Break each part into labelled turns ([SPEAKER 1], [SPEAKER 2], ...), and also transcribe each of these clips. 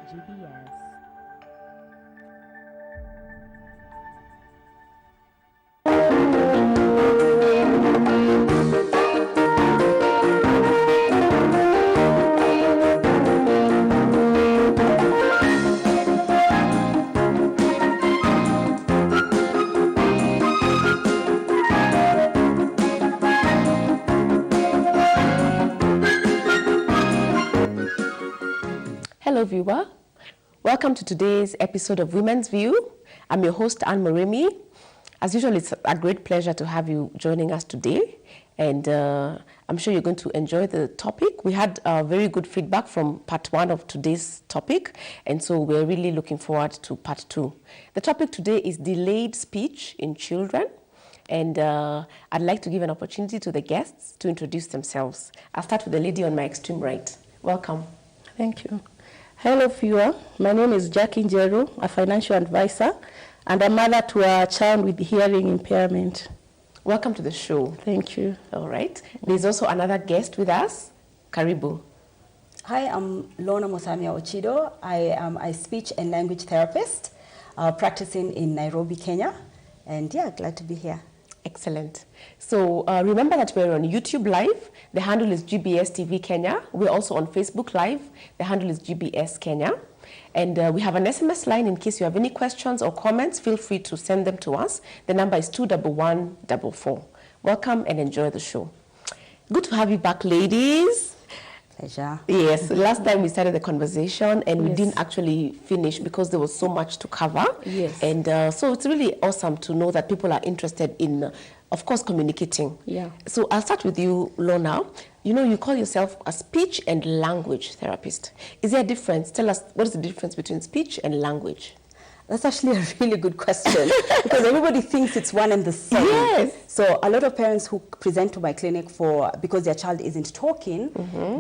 [SPEAKER 1] GBS.
[SPEAKER 2] Hello viewer, welcome to today's episode of Women's View. I'm your host Anne Moremi. As usual, it's a great pleasure to have you joining us today, and I'm sure you're going to enjoy the topic. We had very good feedback from part one of today's topic, and so we're really looking forward to part two. The topic today is delayed speech in children, and I'd like to give an opportunity to the guests to introduce themselves. I'll start with the lady on my extreme right. Welcome.
[SPEAKER 3] Thank you. Hello, viewer. My name is Jackie Njeru, a financial advisor and a mother to a child with hearing impairment.
[SPEAKER 2] Welcome to the show.
[SPEAKER 3] Thank you.
[SPEAKER 2] All right. There's also another guest with us, Karibu.
[SPEAKER 4] Hi, I'm Lorna Mosamia Ochido. I am a speech and language therapist practicing in Nairobi, Kenya. And yeah, glad to be here.
[SPEAKER 2] Excellent. So remember that we're on YouTube Live. The handle is GBS TV Kenya. We're also on Facebook Live. The handle is GBS Kenya. And we have an SMS line in case you have any questions or comments. Feel free to send them to us. The number is 21144. Welcome and enjoy the show. Good to have you back, ladies.
[SPEAKER 4] Pleasure.
[SPEAKER 2] Yes, last time we started the conversation and we
[SPEAKER 3] Yes.
[SPEAKER 2] didn't actually finish because there was so much to cover.
[SPEAKER 3] Yes.
[SPEAKER 2] And so it's really awesome to know that people are interested in, of course, communicating.
[SPEAKER 3] Yeah.
[SPEAKER 2] So I'll start with you, Lorna. You know, you call yourself a speech and language therapist. Is there a difference? Tell us, what is the difference between speech and language?
[SPEAKER 4] That's actually a really good question because everybody thinks it's one and the same.
[SPEAKER 2] Yes.
[SPEAKER 4] So a lot of parents who present to my clinic because their child isn't talking,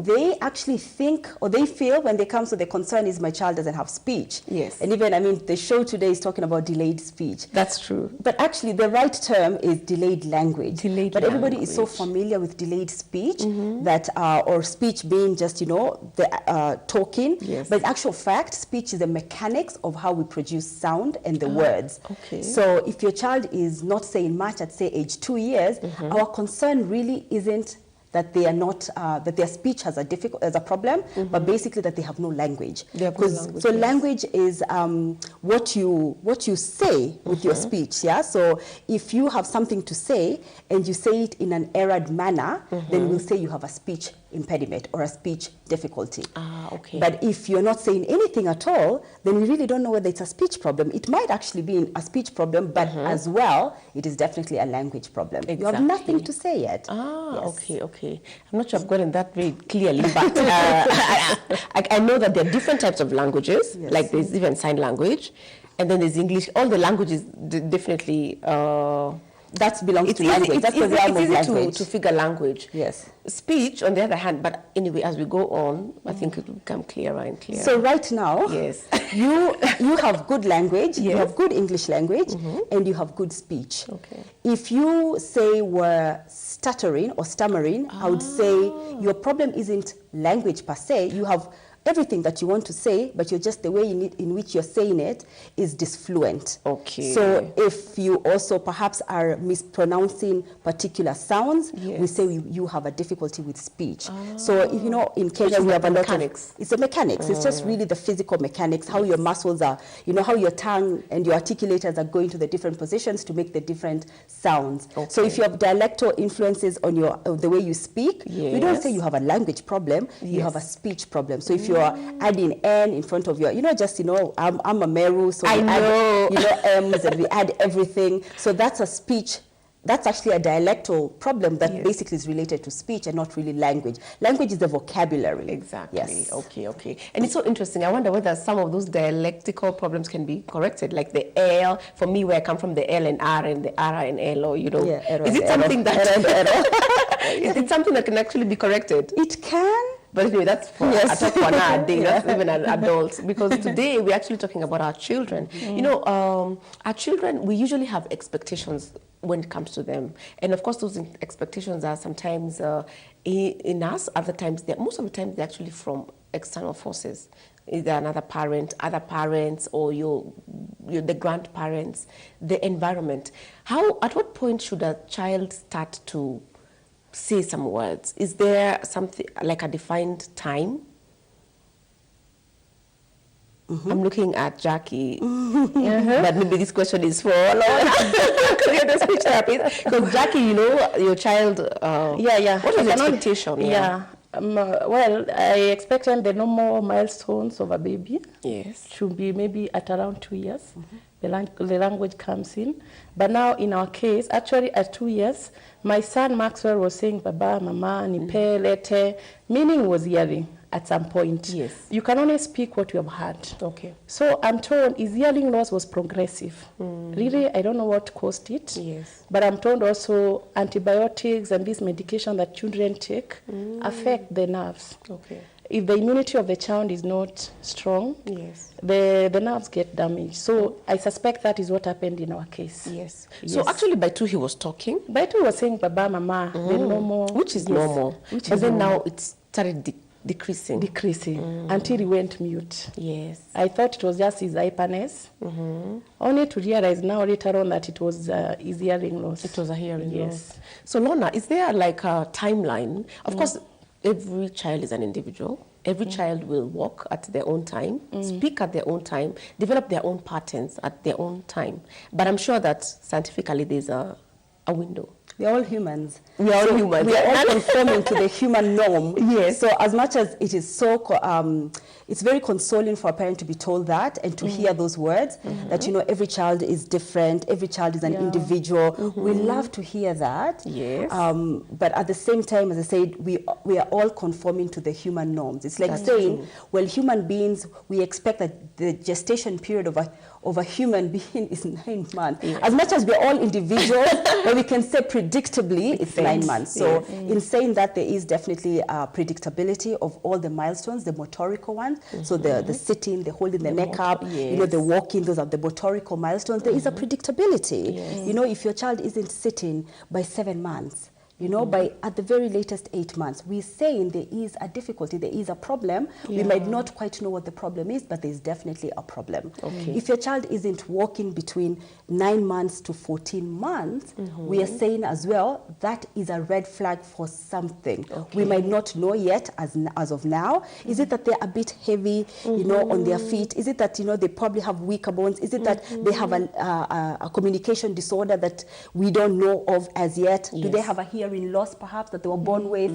[SPEAKER 4] they actually think or they feel when they come, so the concern is my child doesn't have speech.
[SPEAKER 2] Yes.
[SPEAKER 4] And even, I mean, the show today is talking about delayed speech.
[SPEAKER 2] That's true.
[SPEAKER 4] But actually, the right term is delayed language.
[SPEAKER 2] Delayed
[SPEAKER 4] Everybody is so
[SPEAKER 2] language.
[SPEAKER 4] familiar with delayed speech that, or speech being just, you know, the talking.
[SPEAKER 2] Yes.
[SPEAKER 4] But in actual fact, speech is the mechanics of how we produce sound and the words.
[SPEAKER 2] okay.
[SPEAKER 4] So if your child is not saying much at, say, age 2 years, our concern really isn't that they are not, that their speech has a problem, but basically that they have no language.
[SPEAKER 2] They have no
[SPEAKER 4] Because
[SPEAKER 2] language,
[SPEAKER 4] so
[SPEAKER 2] yes.
[SPEAKER 4] language is what you say with your speech. Yeah. So if you have something to say and you say it in an errad manner, then we'll say you have a speech impediment or a speech difficulty.
[SPEAKER 2] Ah, okay.
[SPEAKER 4] But if you're not saying anything at all, then we really don't know whether it's a speech problem. It might actually be a speech problem, but as well, it is definitely a language problem. You have nothing to say yet.
[SPEAKER 2] Ah,
[SPEAKER 4] Yes.
[SPEAKER 2] okay. I'm not sure I've gotten that very clearly, but I know that there are different types of languages,
[SPEAKER 4] Yes.
[SPEAKER 2] like there's even sign language, and then there's English. All the languages definitely...
[SPEAKER 4] That belongs to language. That's the realm of
[SPEAKER 2] easy
[SPEAKER 4] language.
[SPEAKER 2] to figure language.
[SPEAKER 4] Yes.
[SPEAKER 2] Speech, on the other hand, but anyway, as we go on, I think it will become clearer and clearer.
[SPEAKER 4] So right now,
[SPEAKER 2] yes.
[SPEAKER 4] you have good language, you
[SPEAKER 2] Yes.
[SPEAKER 4] have good English language, and you have good speech.
[SPEAKER 2] Okay.
[SPEAKER 4] If you say were stuttering or stammering, I would say your problem isn't language per se. You have everything that you want to say, but you're just the way in which you're saying it is disfluent.
[SPEAKER 2] Okay.
[SPEAKER 4] So if you also perhaps are mispronouncing particular sounds, we
[SPEAKER 2] Yes.
[SPEAKER 4] say you have a difficulty with speech. So if you know in Kenya we
[SPEAKER 2] like
[SPEAKER 4] have
[SPEAKER 2] the
[SPEAKER 4] a lot
[SPEAKER 2] mechanics.
[SPEAKER 4] of it's the mechanics. It's just really the physical mechanics, how your muscles are, you know, how your tongue and your articulators are going to the different positions to make the different sounds. So if you have dialectal influences on the way you speak, we don't
[SPEAKER 2] Yes.
[SPEAKER 4] say you have a language problem, you have a
[SPEAKER 2] Yes.
[SPEAKER 4] speech problem. So if you are adding N in front of your, I'm a Meru, so
[SPEAKER 2] I
[SPEAKER 4] we
[SPEAKER 2] know.
[SPEAKER 4] add, M's and we add everything. So that's a speech. That's actually a dialectal problem that
[SPEAKER 2] Yes.
[SPEAKER 4] basically is related to speech and not really language. Language is the vocabulary.
[SPEAKER 2] Exactly.
[SPEAKER 4] Yes.
[SPEAKER 2] Okay. And it's so interesting. I wonder whether some of those dialectical problems can be corrected, like the L. For me, where I come from, the L and R and the R and L, or
[SPEAKER 4] Yeah, error
[SPEAKER 2] is it
[SPEAKER 4] and
[SPEAKER 2] something
[SPEAKER 4] error.
[SPEAKER 2] that is it something that can actually be corrected?
[SPEAKER 4] It can.
[SPEAKER 2] But anyway, that's for
[SPEAKER 4] Yes.
[SPEAKER 2] I talk for another day. That's even an adult, because today we're actually talking about our children. You know, our children, we usually have expectations when it comes to them, and of course, those expectations are sometimes in us. Other times, most of the time, they're actually from external forces. either another parent, other parents, or the grandparents, the environment. At what point should a child start to say some words? Is there something like a defined time? I'm looking at Jackie, but maybe this question is for Lorna, because you're the speech therapist. Because Jackie, your child, what is the expectation?
[SPEAKER 3] Well, I expect the normal milestones of a baby.
[SPEAKER 2] Yes.
[SPEAKER 3] Should be maybe at around 2 years. The language comes in. But now in our case, actually at 2 years, my son Maxwell was saying Baba, Mama, Nipe, Lete, meaning was hearing at some point.
[SPEAKER 2] Yes.
[SPEAKER 3] You can only speak what you have heard.
[SPEAKER 2] Okay.
[SPEAKER 3] So I'm told his hearing loss was progressive. Really, I don't know what caused it.
[SPEAKER 2] Yes.
[SPEAKER 3] But I'm told also antibiotics and this medication that children take affect the nerves.
[SPEAKER 2] Okay.
[SPEAKER 3] If the immunity of the child is not strong,
[SPEAKER 2] yes,
[SPEAKER 3] the nerves get damaged. So I suspect that is what happened in our case.
[SPEAKER 2] Yes. So actually by 2 he was talking.
[SPEAKER 3] By 2 he was saying Baba, Mama, the normal.
[SPEAKER 2] Which is normal. But then now it started decreasing.
[SPEAKER 3] Until he went mute.
[SPEAKER 2] Yes.
[SPEAKER 3] I thought it was just his hyperness. Only to realize now later on that it was his hearing loss.
[SPEAKER 2] It was a hearing loss.
[SPEAKER 3] Yes.
[SPEAKER 2] So Lorna, is there like a timeline? Of course, every child is an individual. Every child will walk at their own time, speak at their own time, develop their own patterns at their own time. But I'm sure that scientifically there's a window.
[SPEAKER 4] We are all humans.
[SPEAKER 2] We are all humans.
[SPEAKER 4] We are all conforming to the human norm.
[SPEAKER 2] Yes.
[SPEAKER 4] So as much as it is it's very consoling for a parent to be told that and to hear those words, that, every child is different, every child is an individual. We love to hear that.
[SPEAKER 2] Yes.
[SPEAKER 4] But at the same time, as I said, we are all conforming to the human norms. It's like saying, well, human beings, we expect that the gestation period of a human being is 9 months.
[SPEAKER 2] Yes.
[SPEAKER 4] As much as we're all individuals, but we can say predictably it's 9 months. So in saying that, there is definitely a predictability of all the milestones, the motorical ones. So the sitting, the holding the neck up, the walking, those are the motorical milestones. There is a predictability.
[SPEAKER 2] Yes.
[SPEAKER 4] If your child isn't sitting by 7 months, by at the very latest 8 months, we're saying there is a difficulty, there is a problem. We might not quite know what the problem is, but there's definitely a problem.
[SPEAKER 2] Okay.
[SPEAKER 4] If your child isn't walking between 9 months to 14 months, we are saying as well, that is a red flag for something.
[SPEAKER 2] Okay.
[SPEAKER 4] We might not know yet as of now. Is it that they're a bit heavy, on their feet? Is it that, they probably have weaker bones? Is it that they have a communication disorder that we don't know of as yet?
[SPEAKER 2] Yes.
[SPEAKER 4] Do they have a hearing loss perhaps that they were born with?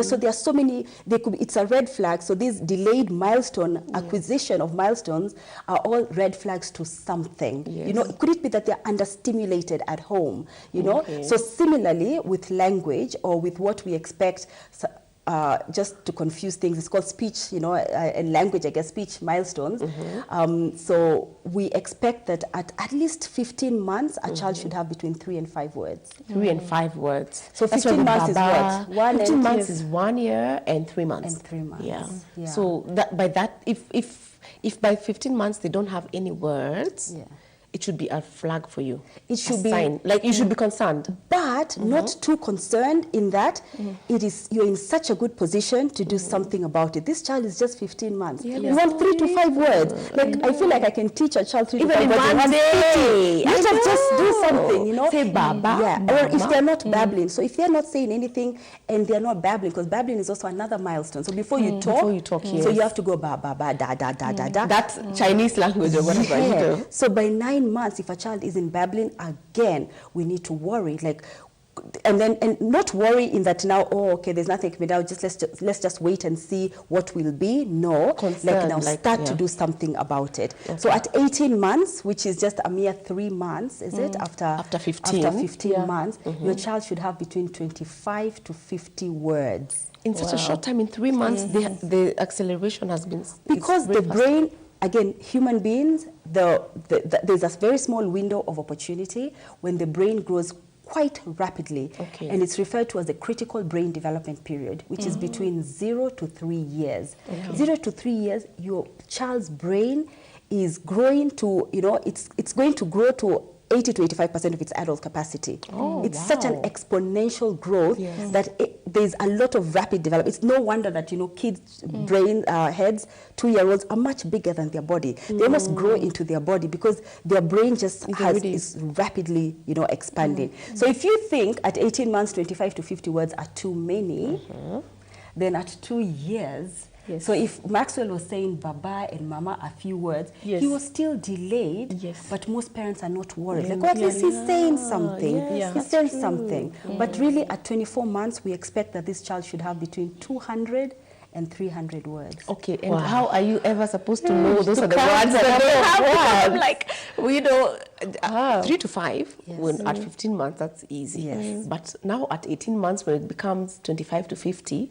[SPEAKER 4] So there are so many, it's a red flag. So these delayed milestone, acquisition of milestones are all red flags to something.
[SPEAKER 2] Yes.
[SPEAKER 4] Could it be that they're understimulated at home?
[SPEAKER 2] Okay.
[SPEAKER 4] So similarly with language or with what we expect, just to confuse things, it's called speech, and language, I guess, speech milestones. So we expect that at least 15 months, a child should have between 3 and 5 words.
[SPEAKER 2] 3 and 5 words.
[SPEAKER 4] So 15 months is what?
[SPEAKER 2] 15 months is 1 year and 3 months.
[SPEAKER 4] And 3 months.
[SPEAKER 2] Yeah. So if by 15 months they don't have any words, it should be a flag for you.
[SPEAKER 4] It should be
[SPEAKER 2] sign. Like you should be concerned,
[SPEAKER 4] but not too concerned in that you're in such a good position to do something about it. This child is just 15 months. You want 3 to 5 words. Like I feel like I can teach a child 3 to 5 words in one day. Let us just do something,
[SPEAKER 2] Say baba.
[SPEAKER 4] Or if they're not babbling. So if they're not saying anything and they're not babbling, because babbling is also another milestone. So before you talk, so you have to go ba ba ba da da da da da.
[SPEAKER 2] That's Chinese language or whatever you do.
[SPEAKER 4] So by 9 months, if a child isn't babbling, again, we need to worry. And not worry in that now, there's nothing coming out, let's just wait and see what will be. No, start to do something about it. Okay. So at 18 months, which is just a mere 3 months, is it? After 15 months, your child should have between 25 to 50 words.
[SPEAKER 2] In such a short time, in 3 months, the acceleration has been...
[SPEAKER 4] Because the brain... Again, human beings, there's a very small window of opportunity when the brain grows quite rapidly.
[SPEAKER 2] Okay.
[SPEAKER 4] And it's referred to as the critical brain development period, which is between 0 to 3 years. Okay. 0 to 3 years, your child's brain is growing to, it's going to grow to 80 to 85% of its adult capacity. It's such an exponential growth that there's a lot of rapid development. It's no wonder that, kids' brain heads, 2-year-olds are much bigger than their body. They almost grow into their body because their brain just is rapidly, expanding. So if you think at 18 months, 25 to 50 words are too many, then at 2 years, so if Maxwell was saying baba and mama a few words, he was still delayed, but most parents are not worried. Like, at least he's saying something. He's saying something. But really, at 24 months, we expect that this child should have between 200 and 300 words.
[SPEAKER 2] Okay, and how are you ever supposed to know those are the words that they have? Like, 3 to 5, when at 15 months, that's easy. But now at 18 months, when it becomes 25 to 50,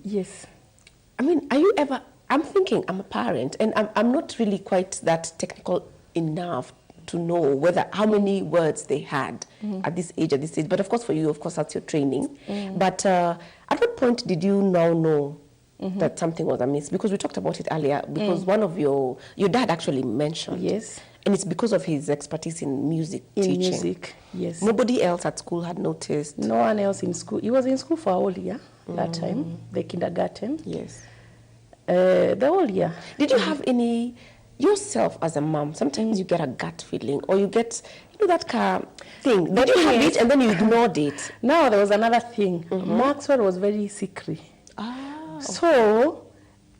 [SPEAKER 2] I mean, are you ever, I'm thinking, I'm a parent, and I'm not really quite that technical enough to know how many words they had at this age, But of course, for you, of course, that's your training. But at what point did you now know that something was amiss? Because we talked about it earlier, because one of your dad actually mentioned. And it's because of his expertise in music teaching. Nobody else at school had noticed.
[SPEAKER 3] No one else in school. He was in school for a whole year that time, the kindergarten. The whole year.
[SPEAKER 2] Did you have any, yourself as a mom, sometimes you get a gut feeling, or you get, that thing. Did you have it and then you ignored it?
[SPEAKER 3] No, there was another thing. Maxwell was very sickly. So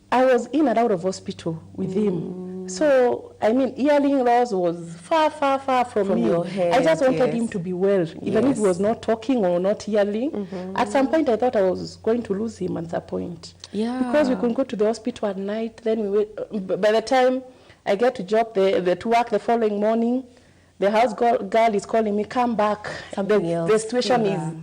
[SPEAKER 3] I was in and out of hospital with him. So, I mean, hearing loss was far, far, far from me.
[SPEAKER 2] Your head,
[SPEAKER 3] I just wanted him to be well, even if he was not talking or not hearing. At some point, I thought I was going to lose him at that point. Because we couldn't go to the hospital at night. Then by the time I get to to work the following morning, the house girl is calling me, come back. The situation is...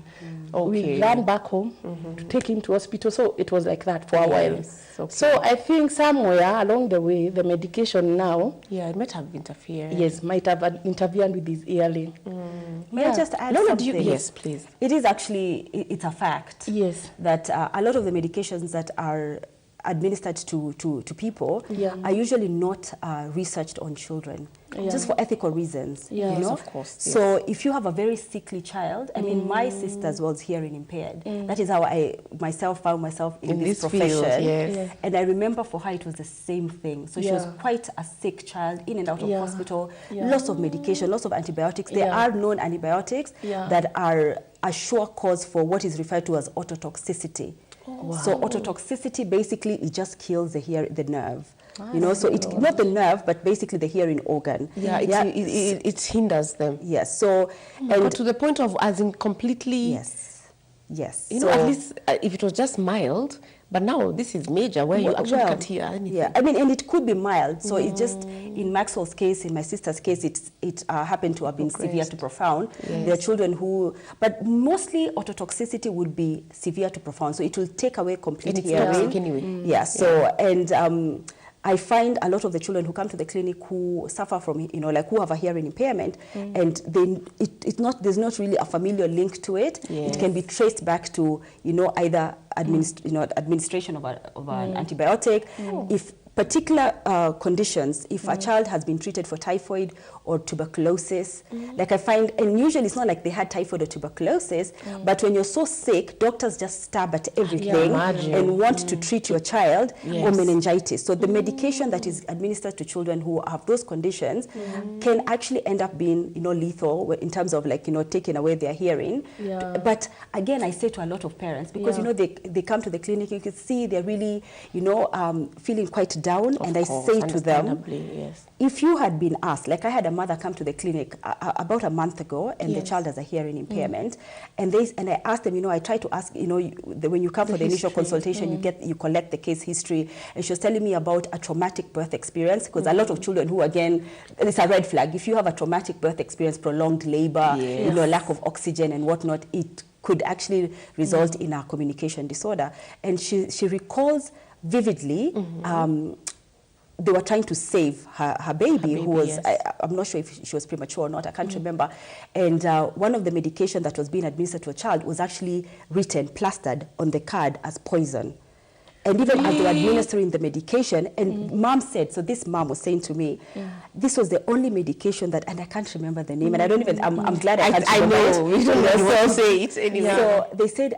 [SPEAKER 3] We ran back home to take him to hospital. So it was like that for a while. So I think somewhere along the way, the medication now...
[SPEAKER 2] it might have interfered.
[SPEAKER 3] Yes, might have interfered with his hearing.
[SPEAKER 4] May I just add something?
[SPEAKER 2] Yes, please.
[SPEAKER 4] It is actually, it's a fact that a lot of the medications that are administered to people are usually not researched on children, just for ethical reasons.
[SPEAKER 2] Of course.
[SPEAKER 4] So if you have a very sickly child, I mean, my sister's was hearing impaired. That is how I myself found myself in this profession.
[SPEAKER 2] Field,
[SPEAKER 4] And I remember for her it was the same thing. So she was quite a sick child, in and out of hospital, lots of medication, lots of antibiotics. There are known antibiotics that are a sure cause for what is referred to as ototoxicity. So ototoxicity basically it just kills the nerve. So it's not the nerve, but basically the hearing organ.
[SPEAKER 2] It hinders them.
[SPEAKER 4] So
[SPEAKER 2] but to the point of as in completely.
[SPEAKER 4] So,
[SPEAKER 2] at least if it was just mild, but now this is major where you actually can't hear anything.
[SPEAKER 4] I mean, and it could be mild. So it just, in Maxwell's case, in my sister's case, it happened to have been severe to profound. There are children who, but mostly ototoxicity would be severe to profound. So it will take away complete hearing. And I find a lot of the children who come to the clinic who suffer from, who have a hearing impairment, and there's not really a familiar link to it. It can be traced back to, either administration of an antibiotic. If particular conditions, if a child has been treated for typhoid or tuberculosis, like I find, and usually it's not like they had typhoid or tuberculosis, but when you're so sick, doctors just stab at everything and want to treat your child, or meningitis. So the medication that is administered to children who have those conditions can actually end up being, lethal in terms of taking away their hearing. But again, I say to a lot of parents, because they come to the clinic, you can see they're really, feeling quite down, and I say to them, if you had been asked, like I had a mother come to the clinic about a month ago, and the child has a hearing impairment, and I asked them, I try to ask, when you come for the initial consultation, you collect the case history, and she was telling me about a traumatic birth experience, because a lot of children who, again, it's a red flag. If you have a traumatic birth experience, prolonged labor, lack of oxygen and whatnot, it could actually result in a communication disorder. And she recalls vividly, they were trying to save her baby, who was, I'm not sure if she was premature or not, I can't remember. And one of the medication that was being administered to a child was actually written, plastered on the card as poison. And even as they were administering the medication, and mom said, so this mom was saying to me, this was the only medication that, and I can't remember the name, and I don't even, I'm glad I can't remember it.
[SPEAKER 2] We don't know, say it anyway.
[SPEAKER 4] So they said,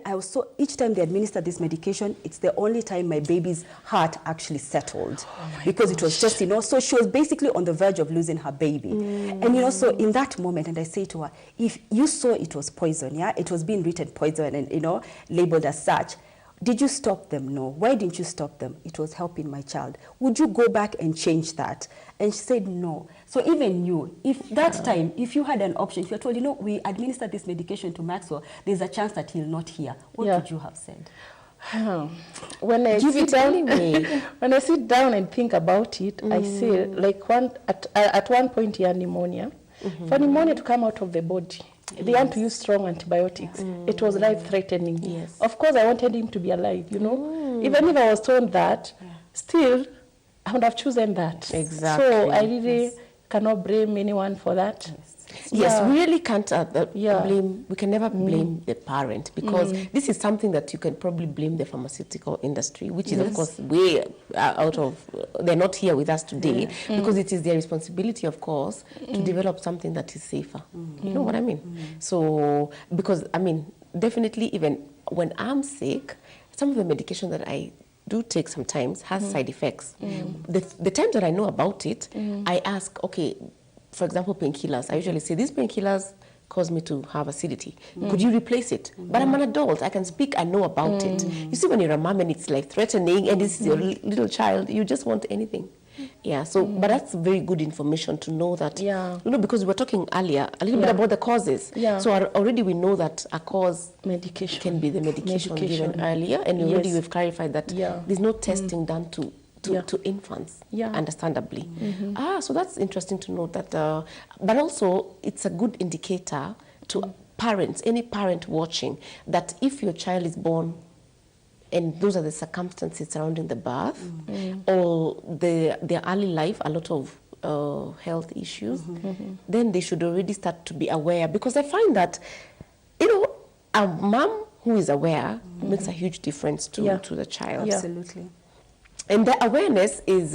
[SPEAKER 4] each time they administered this medication, it's the only time my baby's heart actually settled. Because it was just, so she was basically on the verge of losing her baby. And, so in that moment, and I say to her, if you saw it was poison, it was being written poison and, labeled as such, did you stop them? No. Why didn't you stop them? It was helping my child. Would you go back and change that? And she said no. So even you, if that time, if you had an option, if you're told, we administered this medication to Maxwell, there's a chance that he'll not hear. What would you have said?
[SPEAKER 3] When I sit down, when I sit down and think about it, I say like at one point he had pneumonia. For pneumonia to come out of the body, they had to use strong antibiotics. It was life-threatening.
[SPEAKER 2] Yes.
[SPEAKER 3] Of course, I wanted him to be alive, Even if I was told that, still, I would have chosen that.
[SPEAKER 2] Exactly.
[SPEAKER 3] So I really cannot blame anyone for that.
[SPEAKER 2] Yes, we really can't blame, we can never blame the parent, because this is something that you can probably blame the pharmaceutical industry, which is of course way out of, they're not here with us today, because it is their responsibility, of course, to develop something that is safer. You know what I mean? So, because, definitely even when I'm sick, some of the medication that I do take sometimes has side effects. The times that I know about it, I ask, okay, for example, painkillers. I usually say, these painkillers cause me to have acidity. Could you replace it? But I'm an adult. I can speak. I know about it. You see, when you're a mom and it's like threatening and this is your little child, you just want anything. Yeah, so, but that's very good information to know that, because we were talking earlier a little bit about the causes. So already we know that a cause
[SPEAKER 3] medication
[SPEAKER 2] can be the medication given earlier, and already we've clarified that there's no testing done to infants, understandably. So that's interesting to know that, but also it's a good indicator to parents, any parent watching, that if your child is born and those are the circumstances surrounding the birth or their early life, a lot of health issues, then they should already start to be aware, because I find that, a mom who is aware makes a huge difference to the child.
[SPEAKER 4] Absolutely.
[SPEAKER 2] And the awareness is,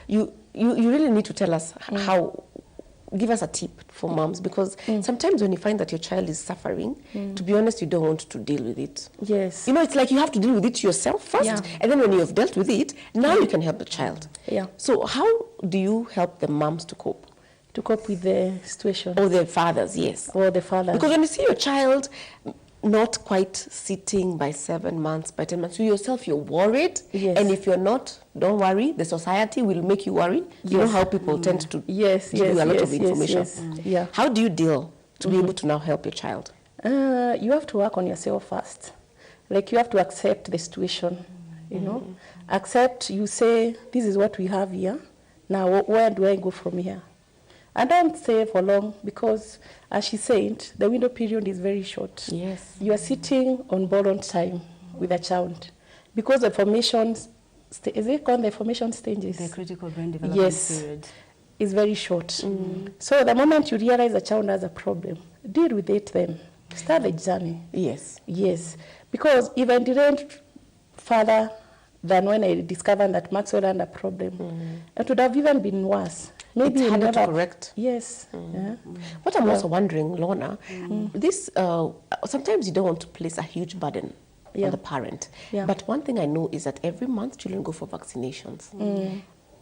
[SPEAKER 2] you really need to tell us how, give us a tip for moms, because sometimes when you find that your child is suffering, to be honest, you don't want to deal with it.
[SPEAKER 3] Yes.
[SPEAKER 2] It's like you have to deal with it yourself first, and then when you have dealt with it, now you can help the child. So how do you help the moms to cope?
[SPEAKER 3] To cope with the situation.
[SPEAKER 2] Or the fathers, yes.
[SPEAKER 3] Or the fathers.
[SPEAKER 2] Because when you see your child not quite sitting by 7 months, by 10 months, you yourself, you're worried. And if you're not, don't worry, the society will make you worry. You know how people tend to give you a lot of information. How do you deal to be able to now help your child?
[SPEAKER 3] You have to work on yourself first. Like, you have to accept the situation, Accept, you say, this is what we have here. Now, where do I go from here? And don't stay for long, because, as she said, the window period is very short.
[SPEAKER 2] Yes.
[SPEAKER 3] You are sitting on borrowed time with a child, because the formation, is it called the formation stages?
[SPEAKER 4] The critical brain development period.
[SPEAKER 3] Is very short. So the moment you realize the child has a problem, deal with it then. Start the journey.
[SPEAKER 2] Yes.
[SPEAKER 3] Yes. Because if I didn't further than when I discovered that Maxwell had a problem, it would have even been worse. Maybe
[SPEAKER 2] it's harder to correct.
[SPEAKER 3] Yes.
[SPEAKER 2] What I'm also wondering, Lorna, this sometimes you don't want to place a huge burden on the parent. But one thing I know is that every month children go for vaccinations.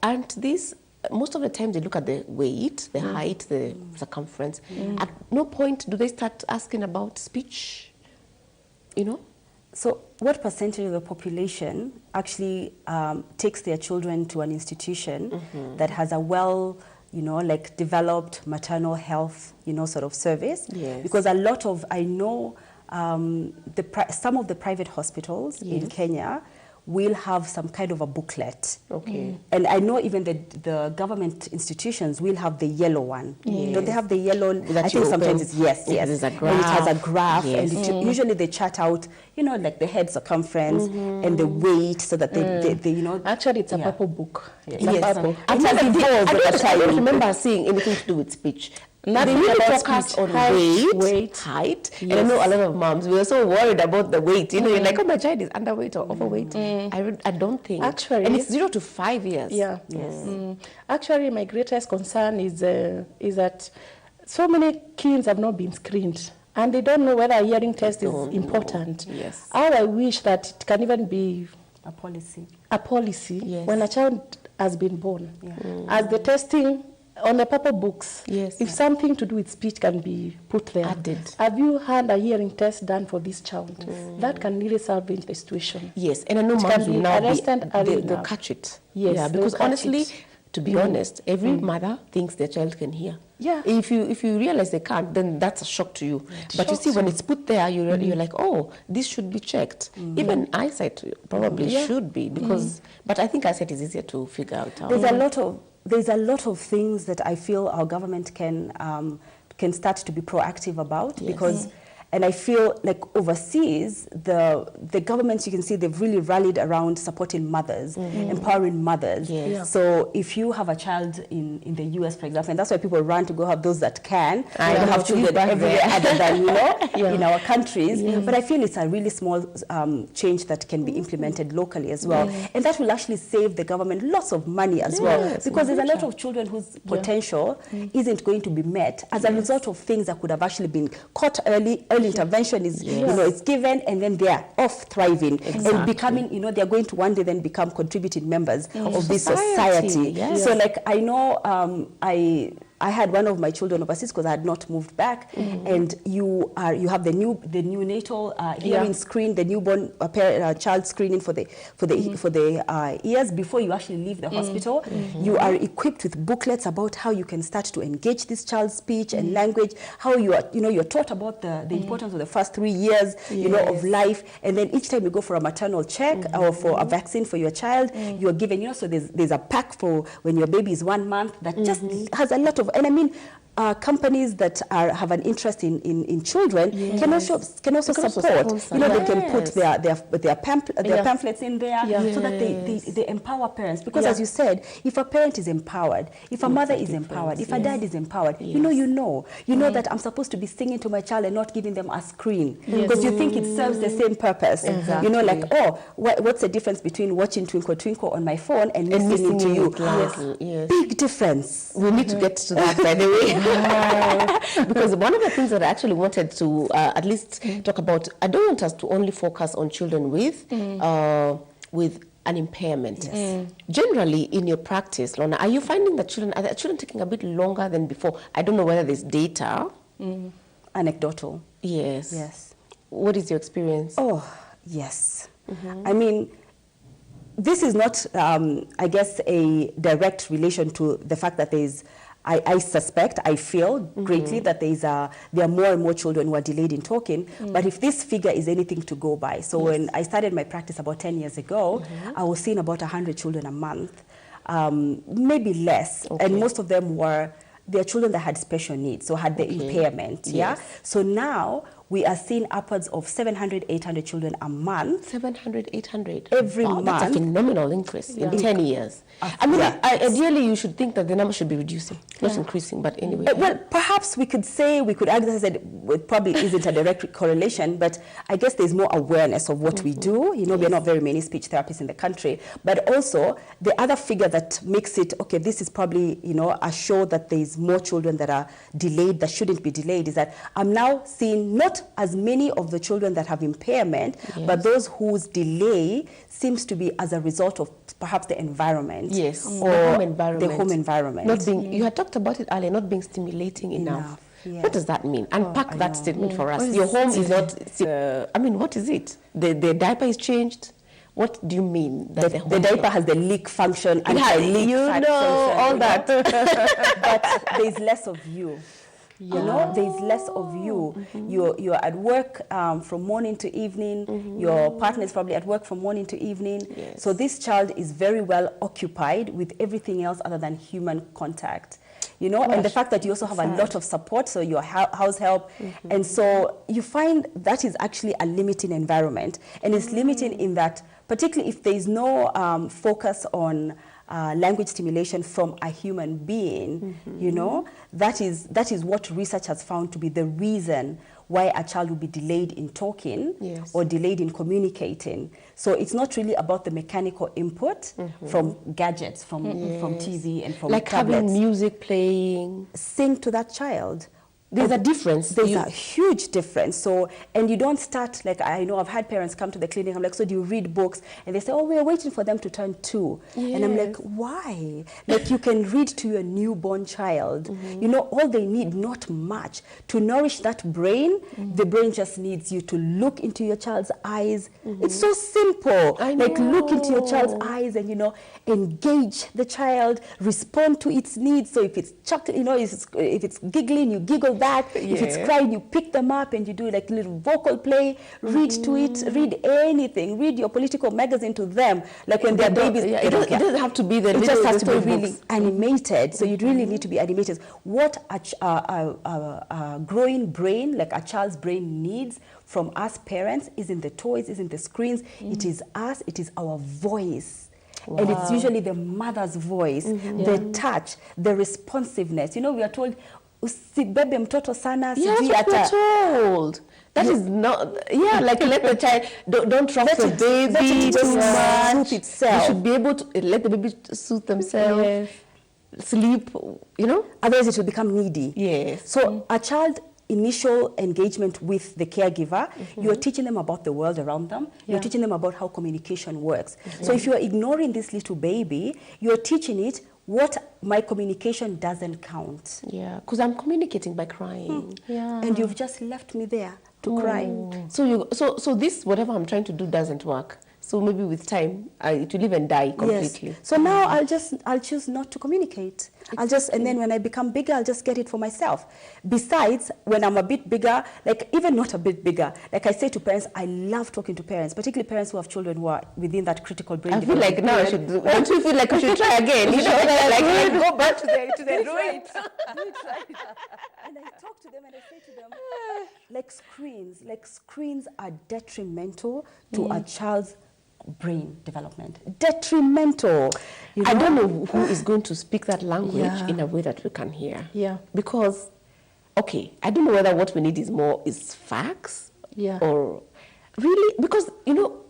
[SPEAKER 2] And this, most of the time they look at the weight, the height, the circumference. At no point do they start asking about speech,
[SPEAKER 4] So what percentage of the population actually takes their children to an institution that has a developed maternal health, sort of service?
[SPEAKER 2] Yes.
[SPEAKER 4] Because a lot of, I know some of the private hospitals in Kenya will have some kind of a booklet.
[SPEAKER 2] Okay.
[SPEAKER 4] And I know even the government institutions will have the yellow one. Don't they have the yellow? I think sometimes it's yes.
[SPEAKER 2] There's a graph.
[SPEAKER 4] And it has a graph, and usually they chart out, like the head circumference and the weight, so that they
[SPEAKER 3] Actually, it's a purple book.
[SPEAKER 2] Yes. I don't remember seeing anything to do with speech. They really
[SPEAKER 3] about
[SPEAKER 2] focus
[SPEAKER 3] speech.
[SPEAKER 2] on
[SPEAKER 3] Weight.
[SPEAKER 2] height.
[SPEAKER 3] Yes.
[SPEAKER 2] And I know a lot of moms, we are so worried about the weight. You know, you're like, oh, my child is underweight or overweight. I don't think.
[SPEAKER 3] Actually,
[SPEAKER 2] and it's 0 to 5 years.
[SPEAKER 3] Yeah. Yes. Actually, my greatest concern is that so many kids have not been screened. And they don't know whether a hearing test is important.
[SPEAKER 2] Know. Yes.
[SPEAKER 3] How I wish that it can even be
[SPEAKER 4] A policy.
[SPEAKER 3] Yes. When a child has been born. Yeah. As the testing on the paper books, if something to do with speech can be put there.
[SPEAKER 2] Added.
[SPEAKER 3] Have you had a hearing test done for this child? That can really salvage the situation.
[SPEAKER 2] Yes, and I know moms will now they'll catch it.
[SPEAKER 3] Yes,
[SPEAKER 2] yeah, because honestly, to be honest, every mother thinks their child can hear.
[SPEAKER 3] Yeah.
[SPEAKER 2] If you realize they can't, then that's a shock to you. But you see, when it's put there, you're like, oh, this should be checked. Even eyesight probably should be, because. But I think eyesight is easier to figure out.
[SPEAKER 4] There's a lot of things that I feel our government can start to be proactive about, because. And I feel like overseas, the governments, you can see they've really rallied around supporting mothers, empowering mothers.
[SPEAKER 2] Yes. Yeah.
[SPEAKER 4] So if you have a child in the US, for example, and that's why people run to go have those that can. I don't have children everywhere other than, in our countries. But I feel it's a really small change that can be implemented locally as well. And that will actually save the government lots of money as well. Because there's a lot of children whose potential isn't going to be met as a result of things that could have actually been caught early intervention is, it's given, and then they are off thriving and becoming, they're going to one day then become contributing members of this society. Yes. So like, I know I had one of my children overseas because I had not moved back, and you have the neonatal hearing screen, the newborn child screening for the ears before you actually leave the hospital. You are equipped with booklets about how you can start to engage this child's speech and language, how you're taught about the importance of the first 3 years of life, and then each time you go for a maternal check or for a vaccine for your child, you are given, so there's a pack for when your baby is 1 month that just has a lot of. And I mean, companies that have an interest in children can also support. They can put their pamphlets in there so that they empower parents. Because as you said, if a parent is empowered, if a mother is empowered, if a dad is empowered, you know that I'm supposed to be singing to my child and not giving them a screen, because you think it serves the same purpose. Exactly. Like, what's the difference between watching Twinkle Twinkle on my phone and listening to you? Big difference.
[SPEAKER 2] We need to get to that, by the way. Because one of the things that I actually wanted to at least talk about, I don't want us to only focus on children with an impairment. Generally, in your practice, Lorna, are you finding that children taking a bit longer than before? I don't know whether there's data.
[SPEAKER 4] Anecdotal.
[SPEAKER 2] Yes. What is your experience?
[SPEAKER 4] Oh, yes. I mean, this is not, I guess, a direct relation to the fact that there's, I suspect, I feel greatly that there are more and more children who are delayed in talking. But if this figure is anything to go by, so when I started my practice about 10 years ago, I was seeing about 100 children a month, maybe less. And most of them were children that had special needs, so had the impairment. So now we are seeing upwards of 700, 800 children a month. 700, 800? Every month.
[SPEAKER 2] That's a phenomenal increase in 10 years. I mean, ideally you should think that the number should be reducing, not increasing, but anyway.
[SPEAKER 4] Well, perhaps we could argue that it probably isn't a direct correlation, but I guess there's more awareness of what we do. We're not very many speech therapists in the country, but also the other figure that makes it, okay, this is probably, a show that there's more children that are delayed that shouldn't be delayed, is that I'm now seeing not as many of the children that have impairment, but those whose delay seems to be as a result of perhaps the environment.
[SPEAKER 2] Yes,
[SPEAKER 4] or the home environment.
[SPEAKER 2] Not being, you had talked about it earlier, not being stimulating enough. What does that mean? Unpack that statement for us. Your home is not, what is it? The diaper is changed? What do you mean? That the
[SPEAKER 4] diaper has the leak function,
[SPEAKER 2] anti-leak function, all that.
[SPEAKER 4] But there's less of you. There's less of you. You're at work from morning to evening. Your partner is probably at work from morning to evening. So this child is very well occupied with everything else other than human contact. And the fact that you also have a lot of support, so your house help. And so you find that is actually a limiting environment. And it's limiting in that, particularly if there is no focus on language stimulation from a human being, you know, that is what research has found to be the reason why a child will be delayed in talking or delayed in communicating. So it's not really about the mechanical input from gadgets, from TV and from
[SPEAKER 2] like
[SPEAKER 4] tablets.
[SPEAKER 2] having music playing.
[SPEAKER 4] Sing to that child.
[SPEAKER 2] There's a difference.
[SPEAKER 4] There's a huge difference. So, and you don't start, like, I know I've had parents come to the clinic, I'm like, so do you read books? And they say, oh, we're waiting for them to turn 2. And I'm like, why? Like, you can read to your newborn child. You know, all they need, not much. To nourish that brain, the brain just needs you to look into your child's eyes. It's so simple. Like, look into your child's eyes and, you know, engage the child, respond to its needs. So if it's chocolate, you know, if it's giggling, you giggle that. If it's crying, you pick them up and you do like a little vocal play, read to it, read anything, read your political magazine to them. Like when they're babies,
[SPEAKER 2] it doesn't have to be the
[SPEAKER 4] it just has to be
[SPEAKER 2] story
[SPEAKER 4] really animated. So you really need to be animated. What a growing brain, like a child's brain needs from us parents is in the toys, is in the screens. It is us, it is our voice. And it's usually the mother's voice, the touch, the responsiveness. You know, we are told, usibebe mtoto sana,
[SPEAKER 2] that's what we're told. That is not, like let the child, don't rock the baby too much.
[SPEAKER 4] Itself.
[SPEAKER 2] You should be able to let the baby soothe themselves, sleep, you know.
[SPEAKER 4] Otherwise it will become needy.
[SPEAKER 2] Yes.
[SPEAKER 4] So a child initial engagement with the caregiver, you're teaching them about the world around them. You're teaching them about how communication works. So if you're ignoring this little baby, you're teaching it what my communication doesn't count.
[SPEAKER 2] Yeah, because I'm communicating by crying.
[SPEAKER 4] And you've just left me there to cry.
[SPEAKER 2] So this, whatever I'm trying to do doesn't work. So maybe with time, it will live and die completely.
[SPEAKER 4] Yes. So now I'll choose not to communicate. And then when I become bigger, I'll just get it for myself. Besides, when I'm a bit bigger, like even not a bit bigger, like I say to parents, I love talking to parents, particularly parents who have children who are within that critical brain
[SPEAKER 2] I feel like now I should do, don't you feel like I should try again? You know, like go back to the drawing.
[SPEAKER 4] And I talk to them and I say to them, like screens are detrimental to a child's brain development. Detrimental. You know?
[SPEAKER 2] I don't know who is going to speak that language in a way that we can hear. Because, okay, I don't know whether what we need is facts or really, because, you know,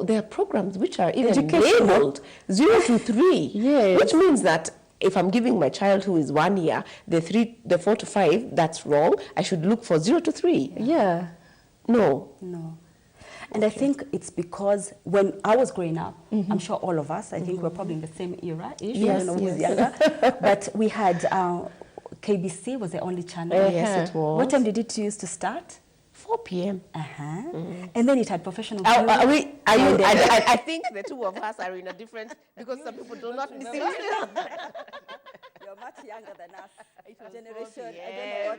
[SPEAKER 2] there are programs which are even labeled 0 to 3, which means that if I'm giving my child who is 1 year, the 4 to 5, that's wrong. I should look for 0 to 3. No.
[SPEAKER 4] And I think it's because when I was growing up, I'm sure all of us, I think we're probably in the same era-ish. I don't know who's younger. But we had KBC was the only channel.
[SPEAKER 2] Yes, it was.
[SPEAKER 4] What time did it used to start?
[SPEAKER 2] 4 p.m.
[SPEAKER 4] And then it had professional
[SPEAKER 2] I think the two of us are in a different, because some people do not listen.
[SPEAKER 4] You're much younger than us. Generation, I don't know what.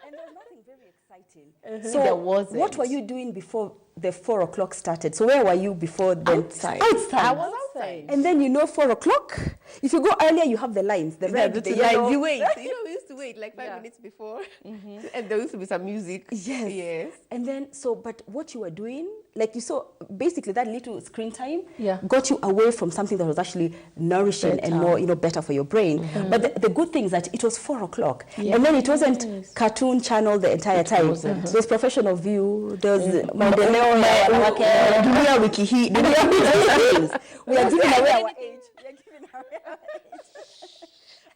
[SPEAKER 4] And there was nothing very exciting. So
[SPEAKER 2] there wasn't.
[SPEAKER 4] What were you doing before the 4 o'clock started? So where were you before then?
[SPEAKER 2] Outside.
[SPEAKER 4] I
[SPEAKER 2] was outside.
[SPEAKER 4] And then 4 o'clock, if you go earlier, you have the lines, the red, the yellow.
[SPEAKER 2] You wait. You know, we used to wait like 5 minutes before. And there used to be some music.
[SPEAKER 4] Yes. And then, but what you were doing, like you saw, basically that little screen time got you away from something that was actually nourishing and more, better for your brain. But the good thing is that it was 4 o'clock. And then it wasn't cartoon channel the entire time. There was professional view, there was Maendeleo, Dunia Wiki Hii. We are giving away our age.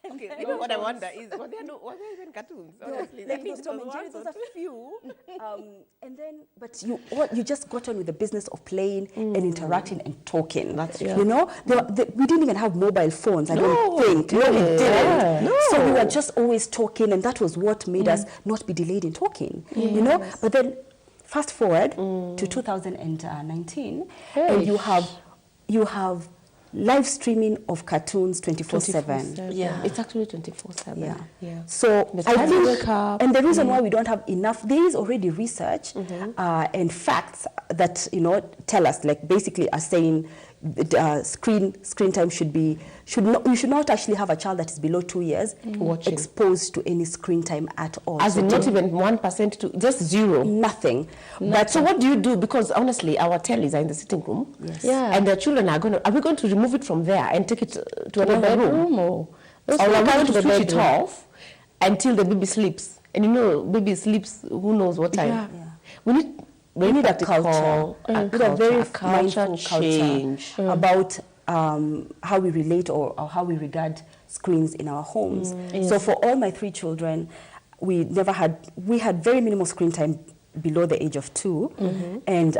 [SPEAKER 2] Okay, you know what I wonder is, were there even cartoons? Honestly,
[SPEAKER 4] like Tom and Jerry, those are few. And then, but you just got on with the business of playing and interacting and talking.
[SPEAKER 2] That's true.
[SPEAKER 4] You know, we didn't even have mobile phones. I don't think. No, we didn't. No. So we were just always talking, and that was what made us not be delayed in talking. You know, but then fast forward to 2019, and you have live streaming of cartoons 24/7.
[SPEAKER 2] Yeah, it's actually 24/7. Yeah.
[SPEAKER 4] So I think, and the reason why we don't have enough, there is already research and facts that tell us, like basically are saying, screen time you should not actually have a child that is below 2 years
[SPEAKER 2] Watching.
[SPEAKER 4] exposed to any screen time at all.
[SPEAKER 2] As in not even 1% to just zero.
[SPEAKER 4] Nothing.
[SPEAKER 2] But so what do you do? Because honestly, our tellies are in the sitting room.
[SPEAKER 4] Yes.
[SPEAKER 3] Yeah.
[SPEAKER 2] And the children are we going to remove it from there and take it to another room?
[SPEAKER 3] Or
[SPEAKER 2] Or are we going to switch it off until the baby sleeps? And you know, baby sleeps, who knows what time?
[SPEAKER 3] Yeah.
[SPEAKER 2] Yeah. We need
[SPEAKER 4] a culture.
[SPEAKER 2] a
[SPEAKER 4] very
[SPEAKER 2] culture
[SPEAKER 4] mindful
[SPEAKER 2] change.
[SPEAKER 4] about how we relate or how we regard screens in our homes. So for all my 3 children, we had very minimal screen time below the age of 2, and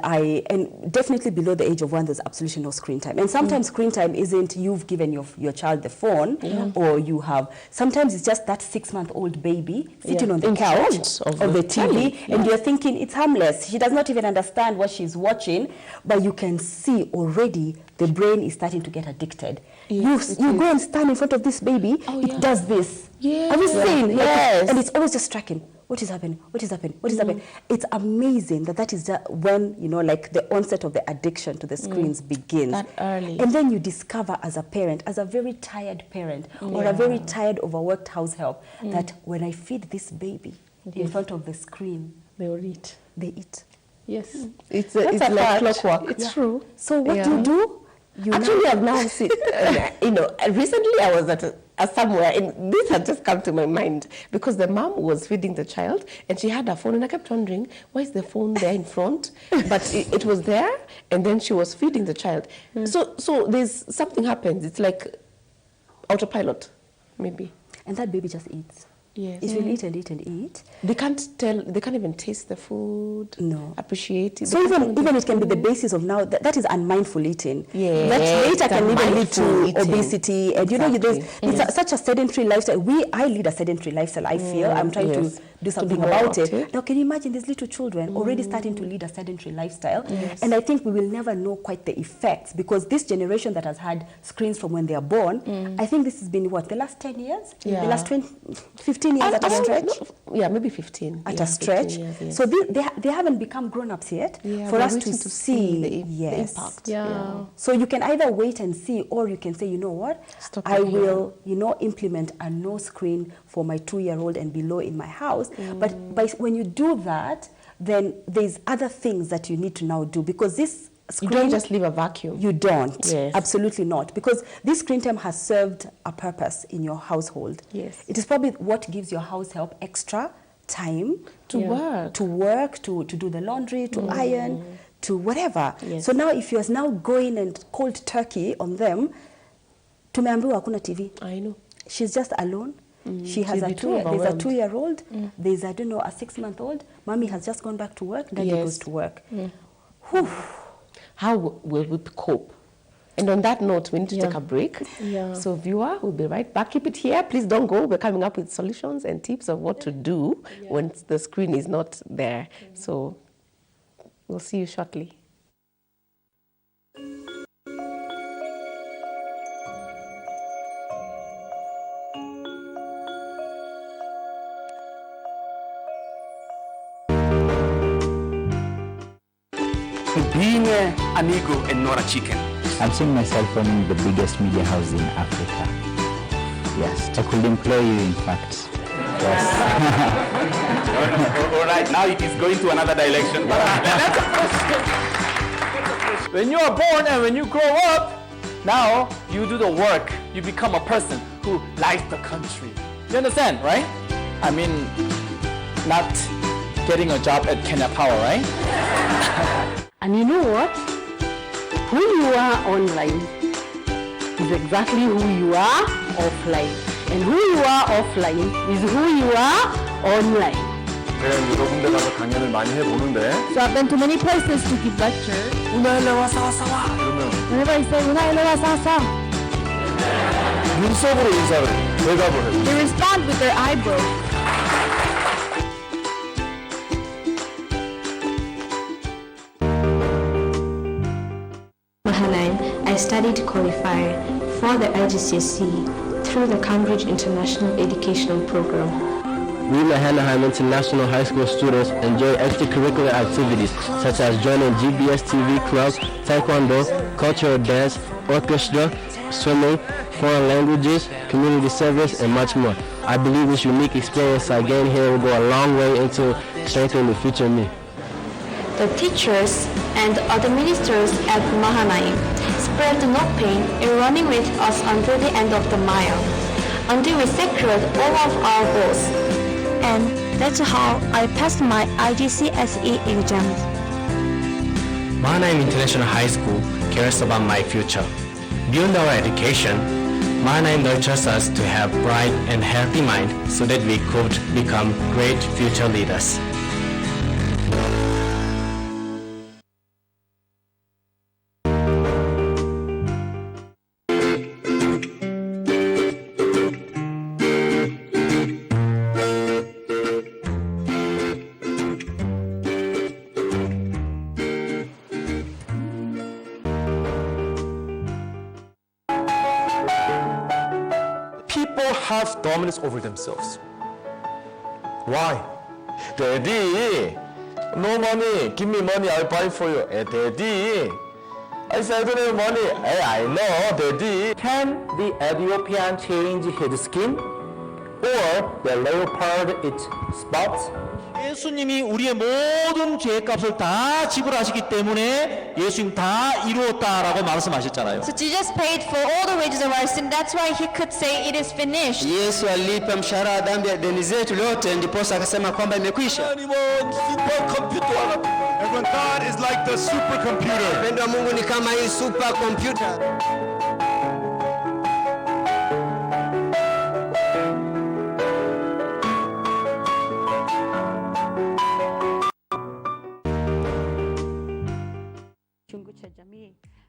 [SPEAKER 4] definitely below the age of 1 there's absolutely no screen time. And sometimes screen time isn't you've given your child the phone, or you have, sometimes it's just that 6-month-old baby sitting on the couch of the TV, and you're thinking it's harmless, she does not even understand what she's watching, but you can see already the brain is starting to get addicted.
[SPEAKER 2] Yes,
[SPEAKER 4] you go and stand in front of this baby, it does this.
[SPEAKER 2] Yes.
[SPEAKER 4] Have you seen?
[SPEAKER 2] Yes.
[SPEAKER 4] And it's always just tracking. What is happening? What is happening? What is happening? It's amazing that is when, like the onset of the addiction to the screens begins.
[SPEAKER 3] That early.
[SPEAKER 4] And then you discover as a parent, as a very tired parent or a very tired, overworked house help, that when I feed this baby in front of the screen,
[SPEAKER 3] they will eat.
[SPEAKER 4] they eat.
[SPEAKER 3] Yes.
[SPEAKER 2] It's
[SPEAKER 3] That's a
[SPEAKER 2] like
[SPEAKER 3] fact.
[SPEAKER 2] clockwork.
[SPEAKER 3] It's true.
[SPEAKER 4] So what do you do?
[SPEAKER 2] Actually, I've now seen, recently I was at somewhere, and this had just come to my mind, because the mom was feeding the child, and she had her phone, and I kept wondering, why is the phone there in front? But it was there, and then she was feeding the child. So there's something happens. It's like autopilot, maybe.
[SPEAKER 4] And that baby just eats.
[SPEAKER 2] Yes.
[SPEAKER 4] It will eat and eat and eat.
[SPEAKER 2] They can't even taste the food.
[SPEAKER 4] No.
[SPEAKER 2] Appreciate it.
[SPEAKER 4] So even it can be the basis of now, that is unmindful eating.
[SPEAKER 2] Yeah.
[SPEAKER 4] That later can even lead to
[SPEAKER 2] Unmindful eating.
[SPEAKER 4] obesity. And it's such a sedentary lifestyle. I lead a sedentary lifestyle, I feel. I'm trying to do something
[SPEAKER 2] more
[SPEAKER 4] about
[SPEAKER 2] active.
[SPEAKER 4] it. Now can you imagine these little children already starting to lead a sedentary lifestyle? And I think we will never know quite the effects, because this generation that has had screens from when they are born, I think this has been the last 10 years?
[SPEAKER 2] Yeah.
[SPEAKER 4] The last 15 years at a stretch?
[SPEAKER 2] Yeah, maybe 15.
[SPEAKER 4] At a stretch.
[SPEAKER 2] 15 years, yes.
[SPEAKER 4] So they haven't become grown-ups yet for
[SPEAKER 2] we're
[SPEAKER 4] us
[SPEAKER 2] waiting
[SPEAKER 4] to see
[SPEAKER 2] the
[SPEAKER 4] yes.
[SPEAKER 2] impact.
[SPEAKER 3] Yeah.
[SPEAKER 4] So you can either wait and see, or you can say, you know what,
[SPEAKER 2] Stop
[SPEAKER 4] I
[SPEAKER 2] it here.
[SPEAKER 4] will, implement a no screen for my 2-year-old and below in my house. But when you do that, then there's other things that you need to now do, because this screen,
[SPEAKER 2] You don't just leave a vacuum.
[SPEAKER 4] you don't.
[SPEAKER 2] Yes.
[SPEAKER 4] Absolutely not. Because this screen time has served a purpose in your household.
[SPEAKER 2] Yes.
[SPEAKER 4] It is probably what gives your house help extra time
[SPEAKER 2] To work.
[SPEAKER 4] to do the laundry, to iron, to whatever.
[SPEAKER 2] Yes.
[SPEAKER 4] So now if you're now going and cold turkey on them, tumeambiwa hakuna TV.
[SPEAKER 2] I know.
[SPEAKER 4] She's just alone. She has
[SPEAKER 2] She'll be too
[SPEAKER 4] there's a
[SPEAKER 2] overwhelmed.
[SPEAKER 4] 2-year-old. There's a 6-month-old. Mommy has just gone back to work. Daddy
[SPEAKER 2] Yes.
[SPEAKER 4] goes to work. Whew.
[SPEAKER 2] How will we cope? And on that note, we need to take a break.
[SPEAKER 3] Yeah.
[SPEAKER 2] So viewer, we'll be right back. Keep it here. Please don't go. We're coming up with solutions and tips of what to do when the screen is not there. So we'll see you shortly.
[SPEAKER 1] Being an eagle and not a chicken.
[SPEAKER 5] I'm seeing myself owning the biggest media house in Africa. Yes, I could employ you, in fact. Yes.
[SPEAKER 1] All right, now it is going to another direction. When you are born and when you grow up, now you do the work. You become a person who likes the country. You understand, right? I mean, not getting a job at Kenya Power, right?
[SPEAKER 6] And you know what? Who you are online is exactly who you are offline. And who you are offline is who you are online.
[SPEAKER 7] 여러 군데 가서 강연을 많이 해보는데
[SPEAKER 6] So I've been to many places to give lectures.
[SPEAKER 7] 그러면
[SPEAKER 6] Whenever I say, "Unai
[SPEAKER 7] 눈썹으로 인사를 대답을 해요.
[SPEAKER 6] they respond with their eyebrows.
[SPEAKER 8] I studied to qualify for the IGCSE through the Cambridge International Educational Program.
[SPEAKER 9] We Mahanaheim International High School students enjoy extracurricular activities such as joining GBS TV Club, Taekwondo, cultural dance, orchestra, swimming, foreign languages, community service, and much more. I believe this unique experience I gained here will go a long way into strengthening the future me.
[SPEAKER 8] The teachers and other ministers at Mahanaim spared no pain in running with us until the end of the mile, until we secured all of our goals.
[SPEAKER 10] And that's how I passed my IGCSE exams.
[SPEAKER 11] Mahanaim International High School cares about my future. Beyond our education, Mahanaim nurtures us to have bright and healthy mind so that we could become great future leaders.
[SPEAKER 7] People have dominance over themselves. Why? Daddy, no money. Give me money, I'll buy for you. Hey, Daddy, I said I don't have money. Hey, I know, Daddy.
[SPEAKER 1] Can the Ethiopian change his skin? Or the leopard its spots?
[SPEAKER 12] 예수님이 우리의 모든 죄값을 다 지불하시기 때문에 예수님 다 이루었다라고 말씀하셨잖아요.
[SPEAKER 13] So Jesus paid for all the wages of our sin. That's why he could say it is finished.
[SPEAKER 14] Yesu alipa mshahara wa dhambi ya deni zetu lote, ndiposa akasema kwamba imekwisha.
[SPEAKER 7] God is like the supercomputer.
[SPEAKER 14] Upendo wa Mungu ni kama hii supercomputer.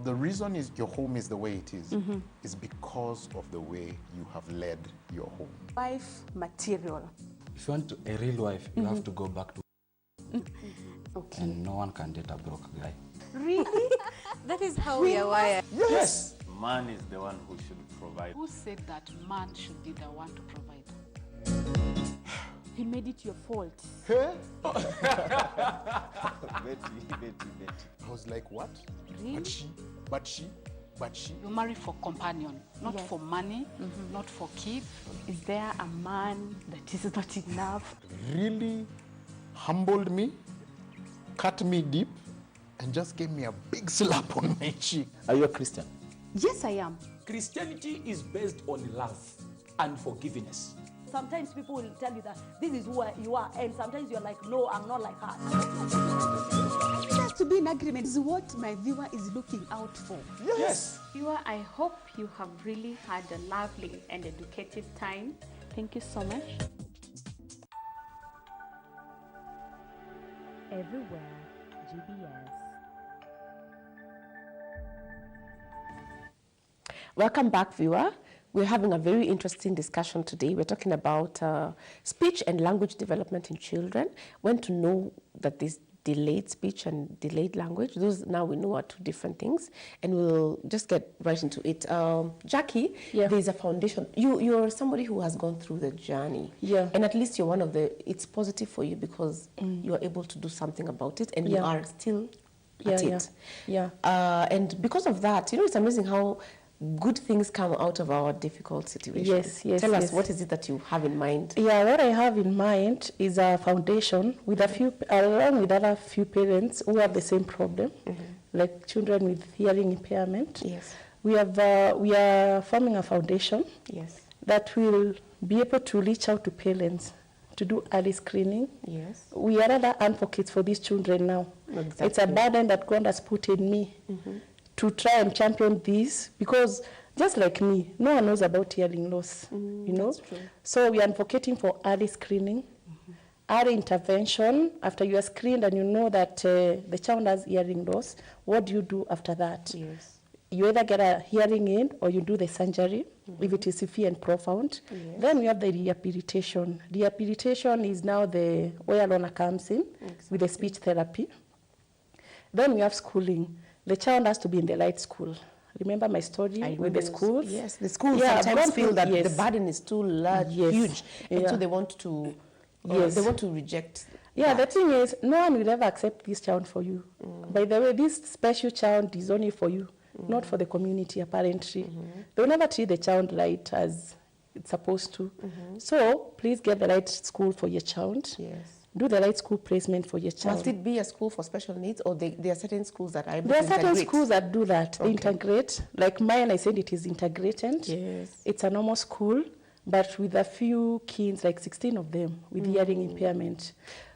[SPEAKER 15] The reason is your home is the way it is because of the way you have led your home.
[SPEAKER 16] Wife material.
[SPEAKER 17] If you want a real wife, you have to go back to
[SPEAKER 16] okay.
[SPEAKER 17] And no one can date a broke guy.
[SPEAKER 16] Really? That is how we are wired.
[SPEAKER 15] Yes.
[SPEAKER 18] Man is the one who should provide.
[SPEAKER 19] Who said that man should be the one to provide? He made it your fault.
[SPEAKER 15] Hey? Betty. I was like, what?
[SPEAKER 19] Really?
[SPEAKER 15] But she.
[SPEAKER 19] You marry for companion, not for money, not for kids. Is there a man that is not enough?
[SPEAKER 15] Really humbled me, cut me deep, and just gave me a big slap on my cheek.
[SPEAKER 1] Are you a Christian?
[SPEAKER 16] Yes, I am.
[SPEAKER 20] Christianity is based on love and forgiveness.
[SPEAKER 21] Sometimes people will tell you that this is who you are, and sometimes you're like, no, I'm not like her.
[SPEAKER 16] It has to be in agreement. Is what my viewer is looking out for.
[SPEAKER 20] Yes.
[SPEAKER 22] Viewer, I hope you have really had a lovely and educative time. Thank you so much.
[SPEAKER 23] Everywhere, GBS.
[SPEAKER 2] Welcome back, viewer. We're having a very interesting discussion today. We're talking about speech and language development in children, when to know that this delayed speech and delayed language, those now we know are two different things, and we'll just get right into it. Jackie, there's a foundation. You're somebody who has gone through the journey, and at least you're one of the, it's positive for you because you are able to do something about it, and you are still at it. And because of that, you know, it's amazing how good things come out of our difficult situations.
[SPEAKER 3] Yes.
[SPEAKER 2] Tell us, what is it that you have in mind?
[SPEAKER 3] Yeah, what I have in mind is a foundation with a few, along with other few parents who have the same problem, like children with hearing impairment.
[SPEAKER 2] Yes.
[SPEAKER 3] We are forming a foundation.
[SPEAKER 2] Yes.
[SPEAKER 3] That will be able to reach out to parents to do early screening.
[SPEAKER 2] Yes.
[SPEAKER 3] We are other advocates for these children now.
[SPEAKER 2] Exactly.
[SPEAKER 3] It's a burden that God has put in me. To try and champion this, because just like me, no one knows about hearing loss, you know.
[SPEAKER 2] That's true.
[SPEAKER 3] So we are advocating for early screening, early intervention. After you are screened and you know that the child has hearing loss, what do you do after that?
[SPEAKER 2] Yes.
[SPEAKER 3] You either get a hearing aid or you do the surgery, if it is severe and profound.
[SPEAKER 2] Yes.
[SPEAKER 3] Then we have the rehabilitation. Rehabilitation is now the where learner comes in with the speech therapy. Then we have schooling. The child has to be in the right school. Remember my story with the schools?
[SPEAKER 2] Yes, the schools sometimes feel that the burden is too large, huge, and so they want to
[SPEAKER 3] Yes.
[SPEAKER 2] They want to reject.
[SPEAKER 3] Yeah, the thing is, no one will ever accept this child for you. By the way, this special child is only for you, not for the community, apparently. They will never treat the child right as it's supposed to. So please get the right school for your child.
[SPEAKER 2] Yes.
[SPEAKER 3] Do the right school placement for your child.
[SPEAKER 2] Must it be a school for special needs, or there are certain schools that are able
[SPEAKER 3] There are
[SPEAKER 2] to
[SPEAKER 3] certain
[SPEAKER 2] integrate?
[SPEAKER 3] schools that do that. They integrate. Like mine, I said it is integrated.
[SPEAKER 2] Yes.
[SPEAKER 3] It's a normal school, but with a few kids, like 16 of them, with hearing impairment.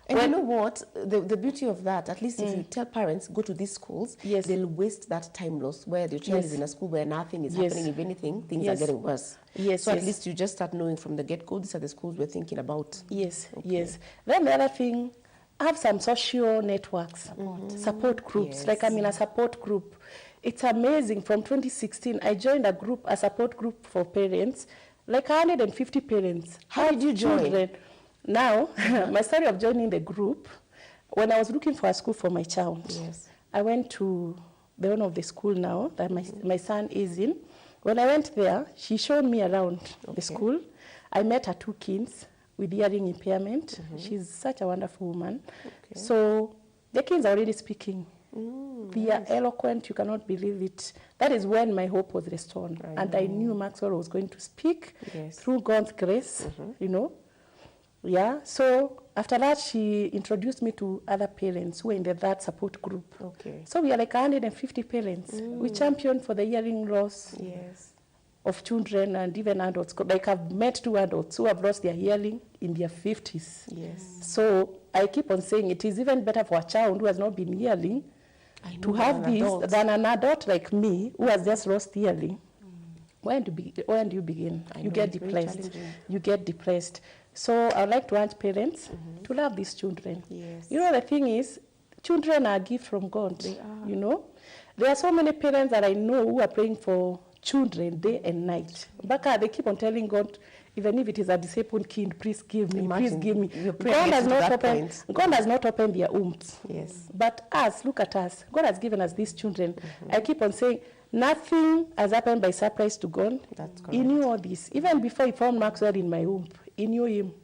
[SPEAKER 2] And you know what? The beauty of that, at least if you tell parents, go to these schools, they'll waste that time loss where the child is in a school where nothing is happening. If anything, things are getting worse.
[SPEAKER 3] Yes,
[SPEAKER 2] so at least you just start knowing from the get-go, these are the schools we're thinking about.
[SPEAKER 3] Yes, yes. Then the other thing, have some social networks, support groups.
[SPEAKER 2] Yes.
[SPEAKER 3] Like I'm in a support group. It's amazing. From 2016, I joined a support group for parents, like 150 parents.
[SPEAKER 2] How did you join?
[SPEAKER 3] Children. Now, my story of joining the group, when I was looking for a school for my child, I went to the one of the school now that my son is in. When I went there, she showed me around the school. I met her 2 kids with hearing impairment. She's such a wonderful woman. So the kids are already speaking. They are eloquent, you cannot believe it. That is when my hope was restored. And I knew Maxwell was going to speak through God's grace, you know. Yeah, so after that, she introduced me to other parents who were in that support group. So we are like 150 parents. We championed for the hearing loss of children and even adults. Like I've met 2 adults who have lost their hearing in their 50s. So I keep on saying it is even better for a child who has not been hearing to have this than an adult like me who has just lost hearing. When do you begin? You get depressed. You get depressed. So I would like to urge parents to love these children. You know, the thing is, children are a gift from God. They are. You know, there are so many parents that I know who are praying for children day and night. But they keep on telling God, even if it is a disabled kid, please give me, please give me. God has not opened their wombs. But us, look at us. God has given us these children. I keep on saying, nothing has happened by surprise to God. That's correct. He knew all this. Even before he found Maxwell in my womb, he knew him.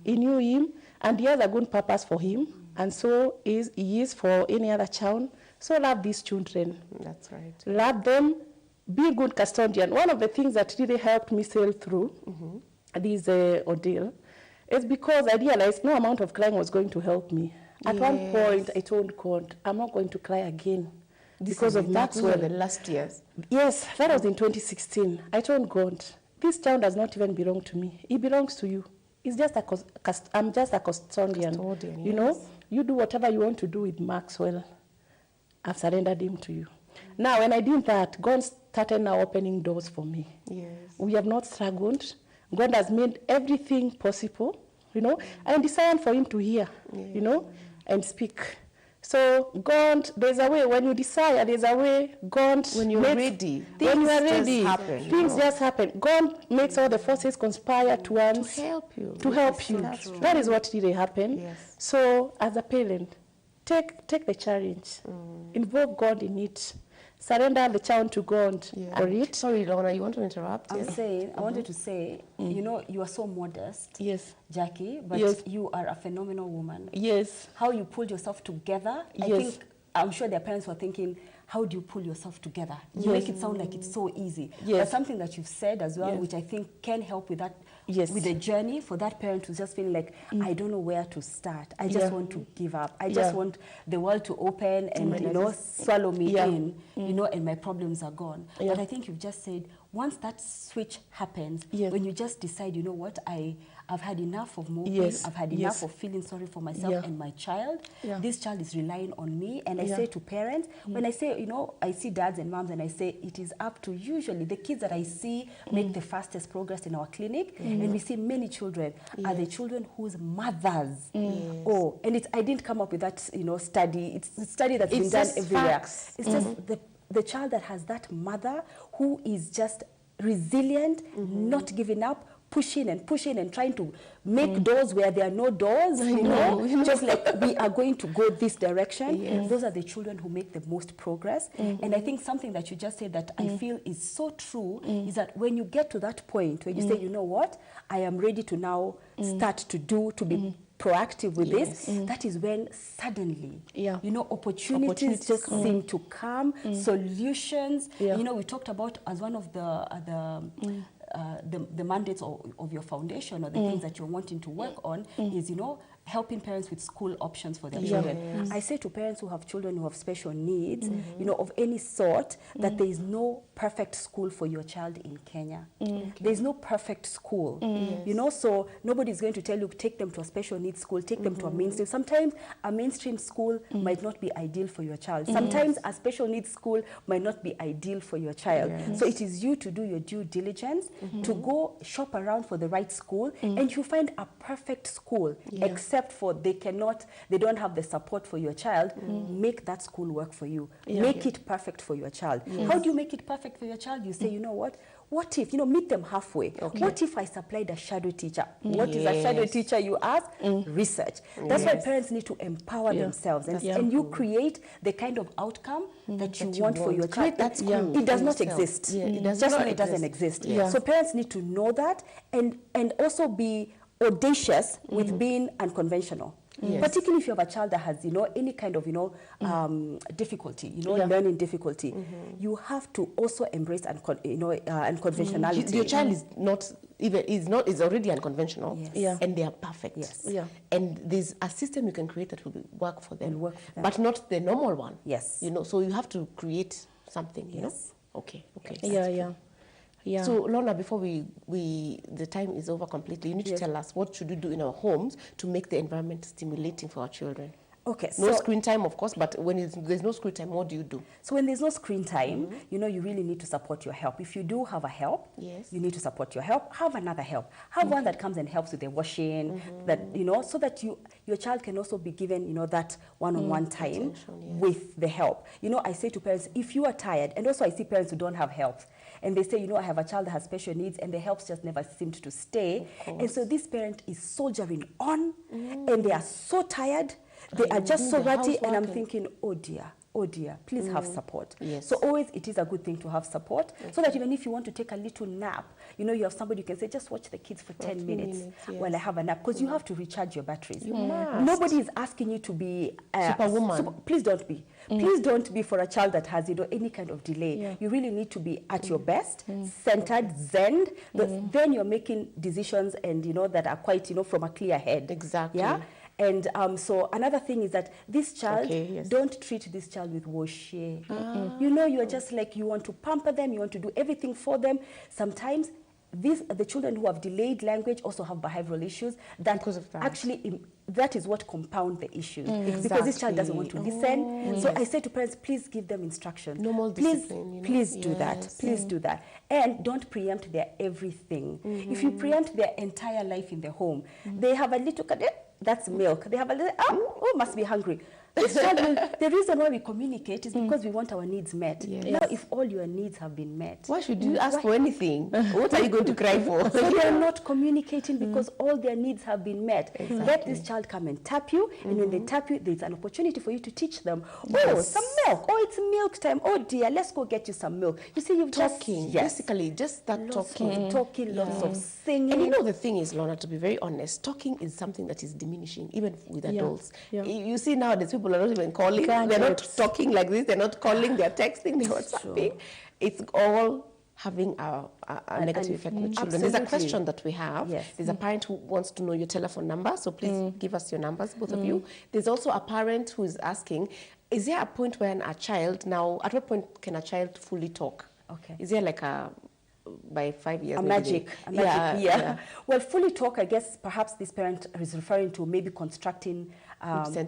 [SPEAKER 3] He knew him, and he has a good purpose for him. And so he is for any other child. So love these children.
[SPEAKER 2] That's right.
[SPEAKER 3] Love them. Be a good custodian. One of the things that really helped me sail through this ordeal is because I realized no amount of crying was going to help me. At one point, I told God, I'm not going to cry again. Because of Maxwell.
[SPEAKER 2] The last years.
[SPEAKER 3] Yes, that was in 2016. I told God, this child does not even belong to me. It belongs to you. It's just I'm just a custodian. You know, you do whatever you want to do with Maxwell. I've surrendered him to you. Now, when I did that, God started now opening doors for me. We have not struggled. God has made everything possible, you know, and desired for him to hear, you know, and speak. So God, there's a way. When you desire, there's a way. God,
[SPEAKER 2] when you're ready,
[SPEAKER 3] things just happen. God makes all the forces conspire to
[SPEAKER 2] help you.
[SPEAKER 3] That is what really happened. So as a parent, take the challenge. Involve God in it. Surrender the child to God for it.
[SPEAKER 2] Sorry, Lorna, you want to interrupt?
[SPEAKER 4] I'm saying, I wanted to say, you know, you are so modest, Jackie, but you are a phenomenal woman. How you pulled yourself together, I think, I'm sure their parents were thinking, how do you pull yourself together? You make it sound like it's so easy. But something that you've said as well, which I think can help with that, with the journey for that parent who's just feeling like, I don't know where to start. I just want to give up. I just want the world to open and, you know, swallow me in, you know, and my problems are gone. But I think you've just said, once that switch happens, when you just decide, you know what, I've had enough of moping, I've had enough of feeling sorry for myself and my child. This child is relying on me. And I say to parents, when I say, you know, I see dads and moms and I say, it is up to usually the kids that I see make the fastest progress in our clinic. And we see many children are the children whose mothers, and I didn't come up with that, you know, study. It's a study that's been done everywhere. It's just the child that has that mother who is just resilient, not giving up, pushing and trying to make doors where there are no doors, you know, just like we are going to go this direction. Those are the children who make the most progress. And I think something that you just said that I feel is so true is that when you get to that point where you say, you know what, I am ready to now start to be proactive with this, that is when suddenly, you know, opportunities just seem to come, solutions. You know, we talked about as one of the mandates of your foundation or the things that you're wanting to work on is, you know, helping parents with school options for their children. I say to parents who have children who have special needs, you know, of any sort, that there is no perfect school for your child in Kenya. There is no perfect school, you know, so nobody's going to tell you, take them to a special needs school, take them to a mainstream. Sometimes a mainstream school might not be ideal for your child. Sometimes a special needs school might not be ideal for your child. So it is you to do your due diligence, to go shop around for the right school, and you find a perfect school, except for they don't have the support for your child. Make that school work for you. Make it perfect for your child. How do you make it perfect for your child? You say, you know what if, you know, meet them halfway. What if I supplied a shadow teacher? What is a shadow teacher, you ask? Research. That's why parents need to empower themselves and you create the kind of outcome that you want for your child. It does not exist. It doesn't exist. So parents need to know that and also be audacious with being unconventional. Particularly if you have a child that has, you know, any kind of, you know, difficulty, you know, learning difficulty, you have to also embrace unconventionality.
[SPEAKER 2] Your child is already unconventional, and they are perfect. And there's a system you can create that will work for them, but not the normal one. You know, so you have to create something. You know. Okay. So Lorna, before the time is over completely, you need to tell us what should we do in our homes to make the environment stimulating for our children. No screen time, of course, but when there's no screen time, what do you do?
[SPEAKER 4] So when there's no screen time, you know, you really need to support your help. If you do have a help, you need to support your help. Have another help. Have one that comes and helps with the washing, that, you know, so that your child can also be given, you know, that one-on-one time with the help. You know, I say to parents, if you are tired, and also I see parents who don't have help, and they say, you know, I have a child that has special needs, and the helps just never seemed to stay. And so this parent is soldiering on, and they are so tired. They are just so rutty, and I'm thinking, oh dear, please have support. So always it is a good thing to have support, so that even if you want to take a little nap, you know, you have somebody you can say, just watch the kids for 10 minutes while I have a nap, because you have to recharge your batteries. Nobody is asking you to be Superwoman. Please don't be. Please don't be for a child that has, you know, any kind of delay. You really need to be at your best, centered, zen. Then you're making decisions, and, you know, that are quite, you know, from a clear head. And so another thing is that this child, don't treat this child with washe. You know, you're just like, you want to pamper them, you want to do everything for them. Sometimes the children who have delayed language also have behavioral issues that actually that is what compound the issues, because this child doesn't want to listen. So I say to parents, please give them instructions. Normal discipline, you know? Please do that. Please do that. And don't preempt their everything. If you preempt their entire life in the home, they have a little cadet. That's milk. They have a little, must be hungry. This child the reason why we communicate is because we want our needs met. Now, if all your needs have been met,
[SPEAKER 2] why should you ask for anything? What are you going to cry for?
[SPEAKER 4] So they're not communicating because all their needs have been met. Let this child come and tap you, and when they tap you, there's an opportunity for you to teach them. Oh, some milk. Oh, it's milk time. Oh dear, let's go get you some milk. You see, you've
[SPEAKER 2] talking. Basically, just start talking.
[SPEAKER 4] Lots of singing.
[SPEAKER 2] And you know, the thing is, Lorna, to be very honest, talking is something that is diminishing, even with adults. You see nowadays, people are not even calling. They're not talking like this. They're not calling. They're texting. They're WhatsApping. It's all having a negative effect on the children. There's a question that we have. There's a parent who wants to know your telephone number. So please give us your numbers, both of you. There's also a parent who is asking, is there a point when a child, now, at what point can a child fully talk? Is there like by 5 years?
[SPEAKER 4] A magic. Well, fully talk, I guess perhaps this parent is referring to maybe constructing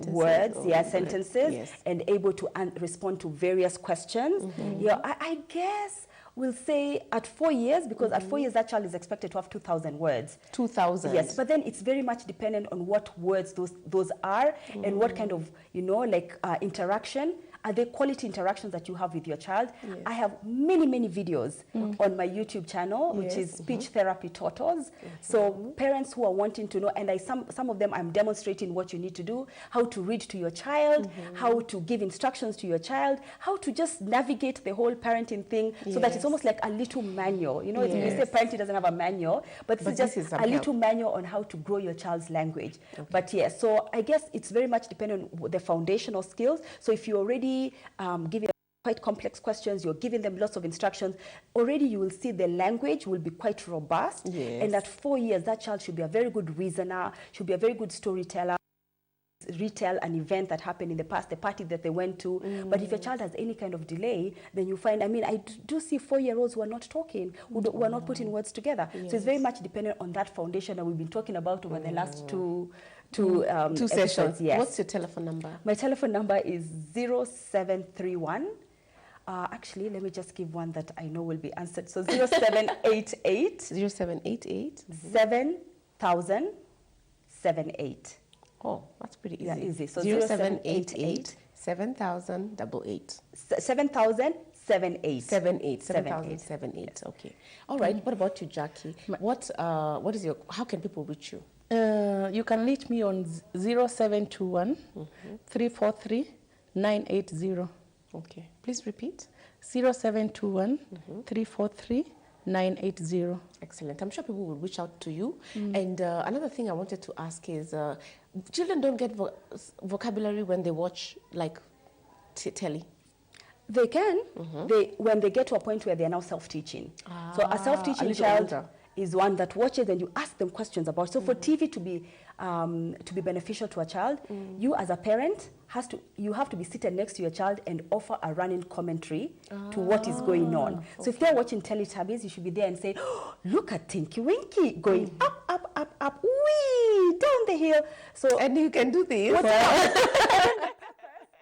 [SPEAKER 4] words, sentences, and able to respond to various questions. I guess we'll say at 4 years, because at 4 years that child is expected to have 2,000 words.
[SPEAKER 2] 2,000?
[SPEAKER 4] Yes, but then it's very much dependent on what words those are and what kind of, you know, like interaction Are there quality interactions that you have with your child? Yes. I have many videos on my YouTube channel, which is Speech Therapy Totos. So parents who are wanting to know, and some of them I'm demonstrating what you need to do, how to read to your child, how to give instructions to your child, how to just navigate the whole parenting thing, so that it's almost like a little manual. You know, you say parenting doesn't have a manual, but this is just a little manual on how to grow your child's language. But yes, so I guess it's very much dependent on the foundational skills. So if you already giving quite complex questions, you're giving them lots of instructions, already you will see the language will be quite robust. And at 4 years, that child should be a very good reasoner, should be a very good storyteller, retell an event that happened in the past, the party that they went to. But if your child has any kind of delay, then you find, I mean, I do see 4-year-olds who are not talking, who are not putting words together. So it's very much dependent on that foundation that we've been talking about over the last two
[SPEAKER 2] sessions.
[SPEAKER 4] Yes.
[SPEAKER 2] What's your telephone number?
[SPEAKER 4] My telephone number is 0731. Actually, let me just give one that I know will be answered. So 0788
[SPEAKER 2] 0788
[SPEAKER 4] 700078.
[SPEAKER 2] Oh, that's pretty easy.
[SPEAKER 4] Yeah, easy. So
[SPEAKER 2] 0788 700088.
[SPEAKER 4] 700078.
[SPEAKER 2] 700078. Okay. All right. What about you, Jackie? What is your? How can people reach you?
[SPEAKER 3] You can reach me on 0721 343 980.
[SPEAKER 2] Okay. Please repeat.
[SPEAKER 3] 0721 343 980.
[SPEAKER 2] Excellent. I'm sure people will reach out to you. And another thing I wanted to ask is, children don't get vocabulary when they watch like telly.
[SPEAKER 4] They can. When they get to a point where they are now self-teaching. So a self-teaching child is one that watches and you ask them questions about. So for TV to be beneficial to a child, you as a parent you have to be seated next to your child and offer a running commentary to what is going on. So if they're watching Teletubbies, you should be there and say, oh, look at Tinky Winky going up, wee, down the hill. So
[SPEAKER 2] and you can do this.
[SPEAKER 4] The purpose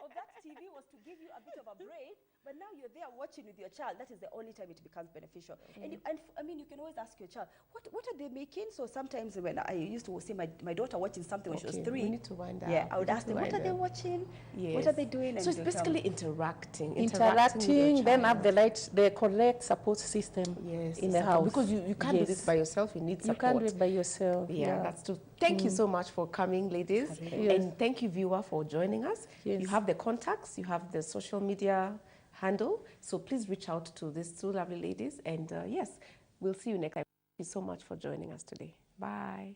[SPEAKER 4] of that TV was to give you a bit of a break, but now you're there watching with your child. That is the only time it becomes beneficial. And I mean, you can always ask your child, what are they making? So sometimes when I used to see my daughter watching something when she was 3,
[SPEAKER 2] we need to wind up.
[SPEAKER 4] Yeah, I would ask them, what are they watching?
[SPEAKER 2] Yes.
[SPEAKER 4] What are they doing?
[SPEAKER 2] So it's basically interacting,
[SPEAKER 3] then have the correct support system in the house.
[SPEAKER 2] Because you can't do this by yourself, you need support.
[SPEAKER 3] You can't do it by yourself.
[SPEAKER 2] Yeah, that's true. Thank you so much for coming, ladies. And thank you, viewer, for joining us. You have the contacts, you have the social media handle. So please reach out to these two lovely ladies. And yes, we'll see you next time. Thank you so much for joining us today. Bye.